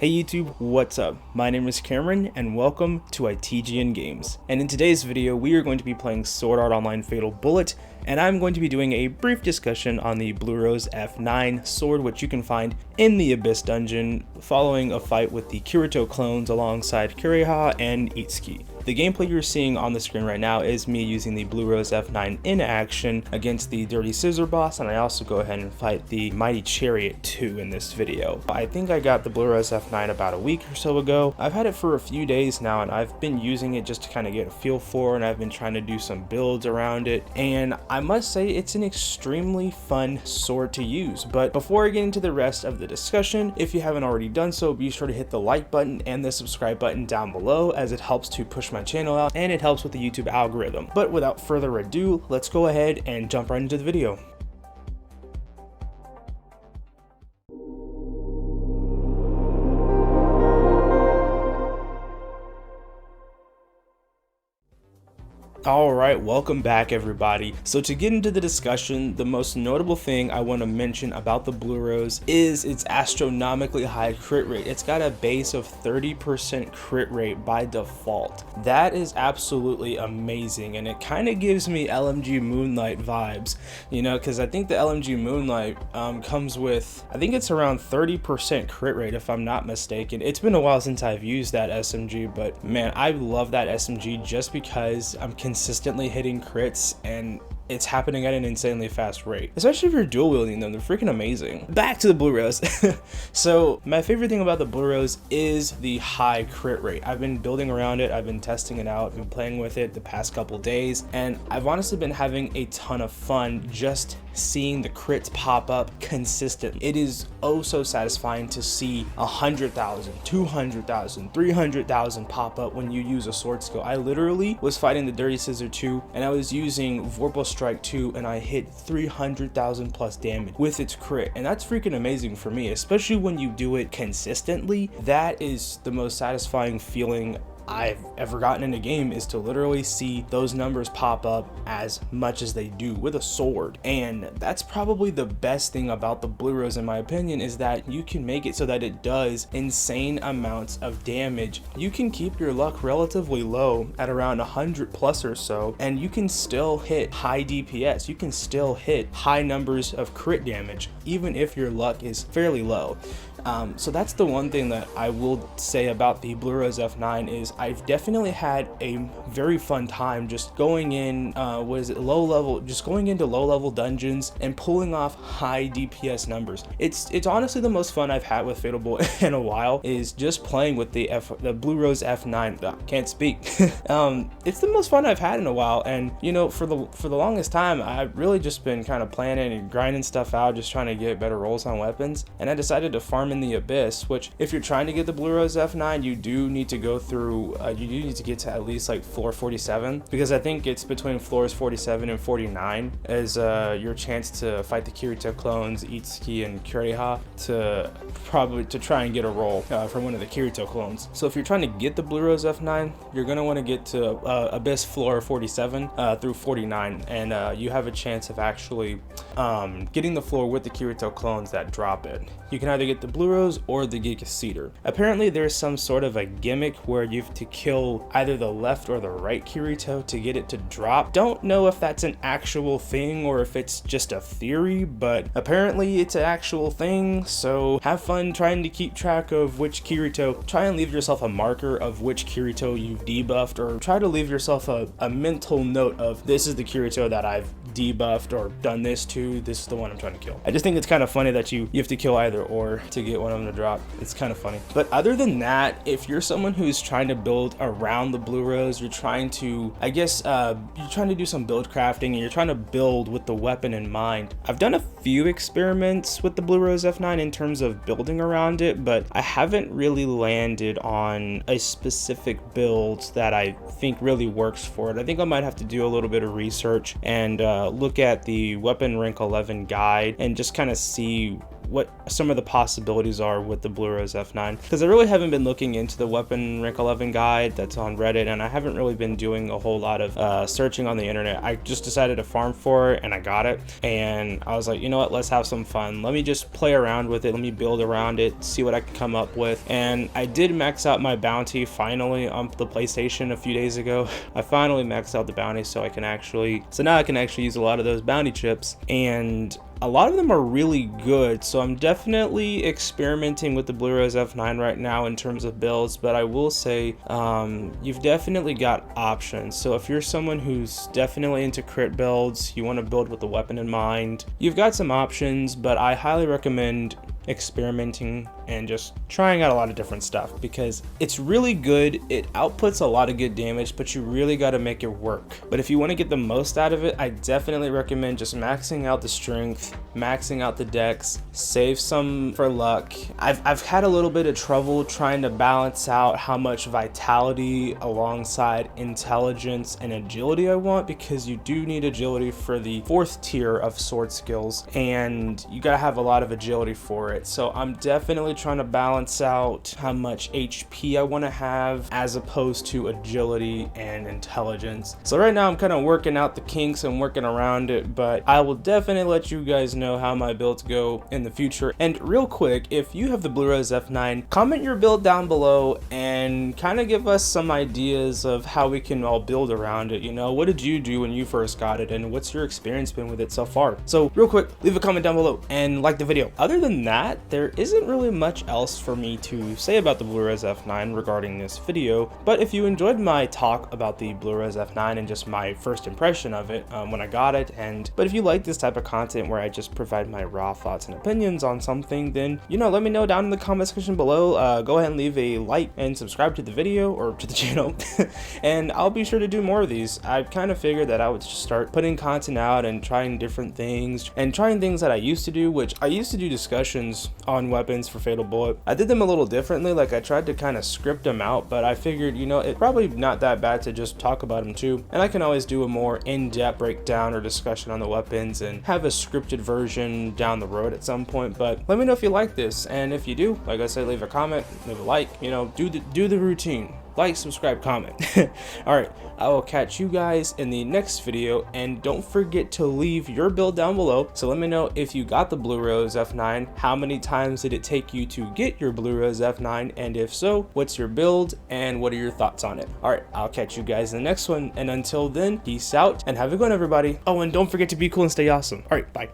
Hey YouTube, what's up? My name is Cameron and welcome to ITGN Games. And in today's video, we are going to be playing Sword Art Online Fatal Bullet, and I'm going to be doing a brief discussion on the Blue Rose F9 sword, which you can find in the Abyss dungeon following a fight with the Kirito clones alongside Kureha and Itsuki. The gameplay you're seeing on the screen right now is me using the Blue Rose F9 in action against the Dirty Scissor boss, and I also go ahead and fight the Mighty Chariot 2 in this video. I think I got the Blue Rose F9 about a week or so ago. I've had it for a few days now, and I've been using it just to kind of get a feel for it, and I've been trying to do some builds around it, and I must say it's an extremely fun sword to use. But before I get into the rest of the discussion, if you haven't already done so, be sure to hit the like button and the subscribe button down below, as it helps to push my channel out and it helps with the YouTube algorithm. But without further ado, let's go ahead and jump right into the video. Alright, welcome back everybody. So to get into the discussion, the most notable thing I want to mention about the Blue Rose is its astronomically high crit rate. It's got a base of 30% crit rate by default. That is absolutely amazing, and it kind of gives me LMG Moonlight vibes, you know, because I think the LMG Moonlight comes with, I think it's around 30% crit rate if I'm not mistaken. It's been a while since I've used that SMG, but man, I love that SMG just because I'm consistently hitting crits and it's happening at an insanely fast rate, especially if you're dual wielding them. They're freaking amazing. Back to the Blue Rose. So my favorite thing about the Blue Rose is the high crit rate. I've been building around it, I've been testing it out, I've been playing with it the past couple days, and I've honestly been having a ton of fun just seeing the crits pop up consistently. It is oh so satisfying to see 100,000, 200,000, 300,000 pop up when you use a sword skill. I literally was fighting the Dirty Scissor 2 and I was using Vorpal Strike 2 and I hit 300,000 plus damage with its crit, and that's freaking amazing for me, especially when you do it consistently. That is the most satisfying feeling I've ever gotten in a game, is to literally see those numbers pop up as much as they do with a sword. And that's probably the best thing about the Blue Rose in my opinion, is that you can make it so that it does insane amounts of damage. You can keep your luck relatively low at around 100 plus or so, and you can still hit high DPS. You can still hit high numbers of crit damage even if your luck is fairly low. So that's the one thing that I will say about the Blue Rose F9, is I've definitely had a very fun time just going in, just going into low level dungeons and pulling off high DPS numbers. It's honestly the most fun I've had with Fatal Bullet in a while, is just playing with the Blue Rose F9. Can't speak. It's the most fun I've had in a while, and you know, for the longest time I've really just been kind of planning and grinding stuff out, just trying to get better rolls on weapons, and I decided to farm in the Abyss, which if you're trying to get the Blue Rose F9, you do need to go through, you do need to get to at least like floor 47, because I think it's between floors 47 and 49 as your chance to fight the Kirito clones, Itsuki and Kureha, to try and get a roll from one of the Kirito clones. So if you're trying to get the Blue Rose F9, you're going to want to get to Abyss floor 47 through 49, and you have a chance of actually getting the floor with the Kirito clones that drop it. You can either get the Blue Rose or the Giga Cedar. Apparently there's some sort of a gimmick where you have to kill either the left or the right Kirito to get it to drop. Don't know if that's an actual thing or if it's just a theory, but apparently it's an actual thing. So have fun trying to keep track of which Kirito. Try and leave yourself a marker of which Kirito you've debuffed, or try to leave yourself a mental note of, this is the Kirito that I've debuffed or done this to, this is the one I'm trying to kill. I just think it's kind of funny that you have to kill either or to get one of them to drop. It's kind of funny. But other than that, if you're someone who's trying to build around the Blue Rose, you're trying to, I guess, you're trying to do some build crafting and you're trying to build with the weapon in mind. I've done a few experiments with the Blue Rose F9 in terms of building around it, but I haven't really landed on a specific build that I think really works for it. I think I might have to do a little bit of research and look at the Weapon Rank 11 guide and just kind of see what some of the possibilities are with the Blue Rose F9, because I really haven't been looking into the weapon rank 11 guide that's on Reddit, and I haven't really been doing a whole lot of searching on the internet. I just decided to farm for it and I got it, and I was like, you know what, let's have some fun. Let me just play around with it. Let me build around it, see what I can come up with. And I did max out my bounty finally on the PlayStation a few days ago. I finally maxed out the bounty, so now I can actually use a lot of those bounty chips, and a lot of them are really good. So I'm definitely experimenting with the Blue Rose F9 right now in terms of builds, but I will say you've definitely got options. So if you're someone who's definitely into crit builds, you want to build with the weapon in mind, you've got some options, but I highly recommend experimenting and just trying out a lot of different stuff, because it's really good. It outputs a lot of good damage, but you really got to make it work. But if you want to get the most out of it, I definitely recommend just maxing out the strength, maxing out the dex, save some for luck. I've had a little bit of trouble trying to balance out how much vitality alongside intelligence and agility I want, because you do need agility for the 4th tier of sword skills, and you gotta have a lot of agility for it. So I'm definitely trying to balance out how much HP I want to have as opposed to agility and intelligence. So right now I'm kind of working out the kinks and working around it, but I will definitely let you guys know how my builds go in the future. And real quick, if you have the Blue Rose F9, comment your build down below and kind of give us some ideas of how we can all build around it. You know, what did you do when you first got it, and what's your experience been with it so far? So real quick, leave a comment down below and like the video. Other than that, there isn't really much else for me to say about the Blue Rose F9 regarding this video, but if you enjoyed my talk about the Blue Rose F9 and just my first impression of it when I got it, but if you like this type of content where I just provide my raw thoughts and opinions on something, then, you know, let me know down in the comment section below. Go ahead and leave a like and subscribe to the video, or to the channel, and I'll be sure to do more of these. I kind of figured that I would just start putting content out and trying different things, and trying things that I used to do, which I used to do discussions on weapons for Fatal Bullet. I did them a little differently, like I tried to kind of script them out, but I figured, you know, it's probably not that bad to just talk about them too, and I can always do a more in-depth breakdown or discussion on the weapons and have a scripted version down the road at some point. But let me know if you like this, and if you do, like I said, leave a comment, leave a like, you know, do the routine. Like, subscribe, comment. Alright, I will catch you guys in the next video, and don't forget to leave your build down below. So let me know if you got the Blue Rose F9, how many times did it take you to get your Blue Rose F9, and if so, what's your build and what are your thoughts on it? Alright, I'll catch you guys in the next one, and until then, peace out and have a good one, everybody. Oh, and don't forget to be cool and stay awesome. Alright, bye.